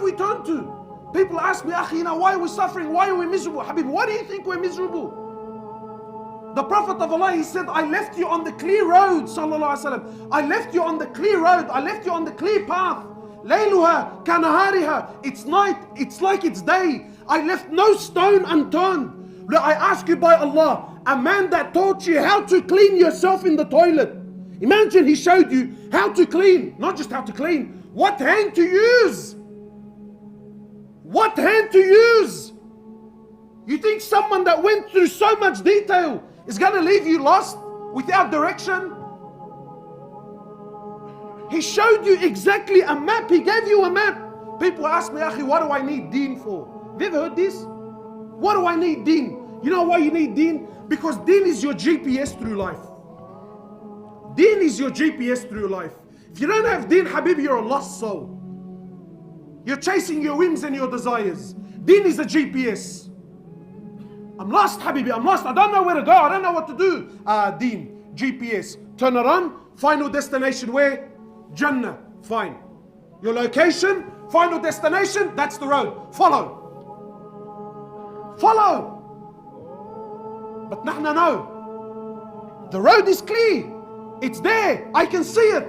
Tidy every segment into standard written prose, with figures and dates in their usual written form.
we turn to? People ask me, Akhi, why are we suffering? Why are we miserable? Habib, why do you think we're miserable? The Prophet of Allah, he said, I left you on the clear road, sallallahu alaihi wasallam. I left you on the clear road. I left you on the clear path. Layluha kanahariha. It's night, it's like it's day. I left no stone unturned. I ask you by Allah, a man that taught you how to clean yourself in the toilet. Imagine he showed you how to clean, not just how to clean, what hand to use. What hand to use. You think someone that went through so much detail is going to leave you lost without direction? He showed you exactly a map. He gave you a map. People ask me, Akhi, what do I need Deen for? Have you ever heard this? What do I need Deen? You know why you need Deen? Because Deen is your GPS through life. Deen is your GPS through life. If you don't have Deen, Habib, you're a lost soul. You're chasing your whims and your desires. Deen is a GPS. I'm lost, Habibi, I'm lost. I don't know where to go. I don't know what to do. Deen, GPS. Turn around, final destination where? Jannah. Fine. Your location, final destination, that's the road. Follow. Follow. But nahna no. The road is clear. It's there. I can see it.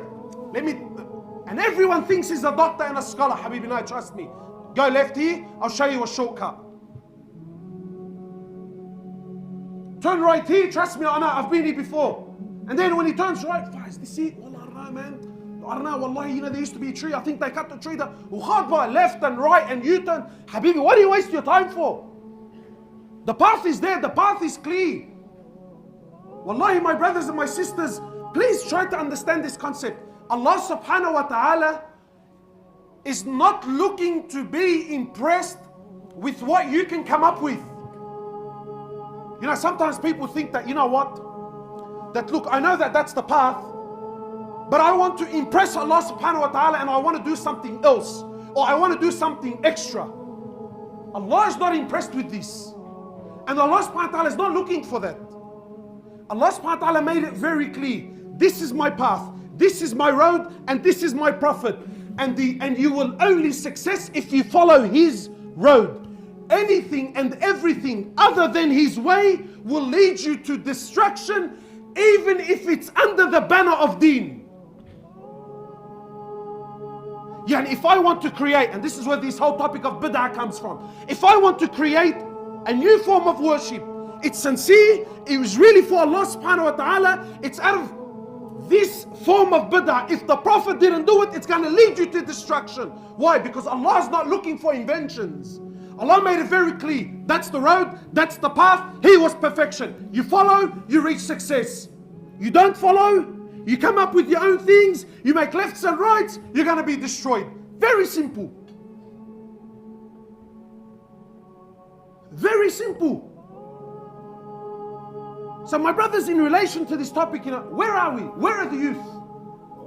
And everyone thinks he's a doctor and a scholar. Habibi, no, trust me. Go left here, I'll show you a shortcut. Turn right here, trust me, I know, I've been here before. And then when he turns right, is this it? Wallah, I don't know, man. I don't know, wallahi, there used to be a tree. I think they cut the tree down. Left and right and U-turn. Habibi, what do you waste your time for? The path is there, the path is clear. Wallahi, my brothers and my sisters, please try to understand this concept. Allah subhanahu wa ta'ala is not looking to be impressed with what you can come up with. You know, sometimes people think that, you know what? That look, I know that that's the path, but I want to impress Allah subhanahu wa ta'ala and I want to do something else. Or I want to do something extra. Allah is not impressed with this. And Allah subhanahu wa ta'ala is not looking for that. Allah subhanahu wa ta'ala made it very clear. This is my path. This is my road and this is my prophet. And you will only success if you follow his road. Anything and everything other than his way will lead you to destruction, even if it's under the banner of Deen. Yeah, and if I want to create, and this is where this whole topic of bid'ah comes from. If I want to create a new form of worship, it's sincere, it was really for Allah subhanahu wa ta'ala, it's out of this form of bid'ah. If the Prophet didn't do it, it's going to lead you to destruction. Why? Because Allah is not looking for inventions. Allah made it very clear. That's the road, that's the path. He was perfection. You follow, you reach success. You don't follow, you come up with your own things, you make lefts and rights, you're going to be destroyed. Very simple. Very simple. So my brothers, in relation to this topic, you know, where are we? Where are the youth?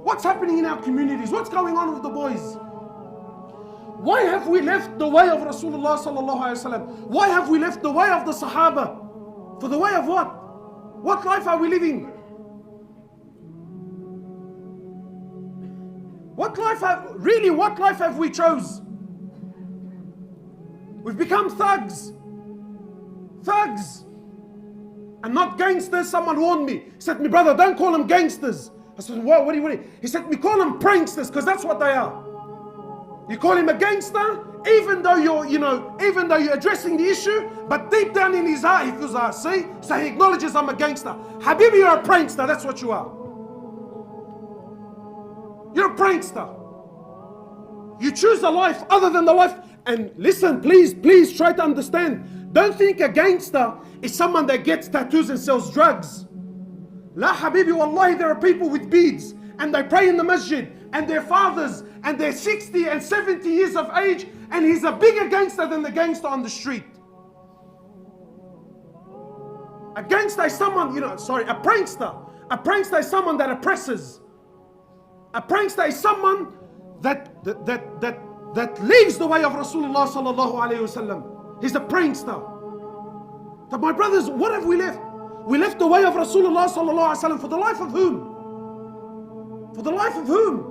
What's happening in our communities? What's going on with the boys? Why have we left the way of Rasulullah sallallahu alaihi wasallam? Why have we left the way of the Sahaba? For the way of what? What life are we living? What life have we chose? We've become thugs. Thugs. And not gangsters. Someone warned me. He said, "Me brother, don't call them gangsters." I said, what do you mean? He said, "Me call them pranksters, because that's what they are." You call him a gangster, even though you're addressing the issue, but deep down in his heart, he feels, see? So he acknowledges, I'm a gangster. Habibi, you're a prankster, that's what you are. You're a prankster. You choose a life other than the life. And listen, please try to understand. Don't think a gangster is someone that gets tattoos and sells drugs. La Habibi, wallahi, there are people with beads and they pray in the masjid and their fathers and they're 60 and 70 years of age and he's a bigger gangster than the gangster on the street. A gangster is someone, a prankster. A prankster is someone that oppresses. A prankster is someone that leaves the way of Rasulullah sallallahu alayhi wasallam. He's a prankster. But my brothers, what have we left? We left the way of Rasulullah sallallahu alayhi wasallam for the life of whom? For the life of whom?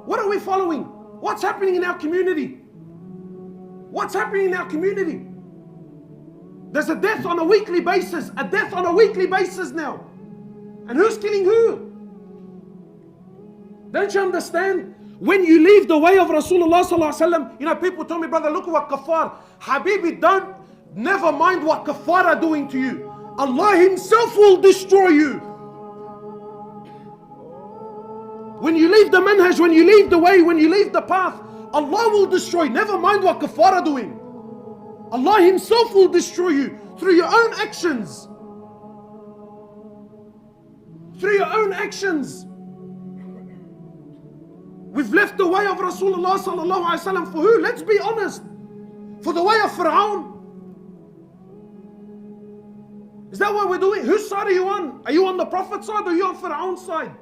What are we following? What's happening in our community? What's happening in our community? There's a death on a weekly basis. A death on a weekly basis now. And who's killing who? Don't you understand? When you leave the way of Rasulullah sallallahu alaihi wasallam, you know, people tell me, brother, look at what kafar. Habibi, never mind what kafar are doing to you. Allah Himself will destroy you. When you leave the manhaj, when you leave the way, when you leave the path, Allah will destroy. Never mind what kafar are doing. Allah Himself will destroy you through your own actions. Through your own actions. We've left the way of Rasulullah sallallahu alaihi wasallam for who? Let's be honest. For the way of Fir'aun. Is that what we're doing? Whose side are you on? Are you on the Prophet's side or are you on Fir'aun's side?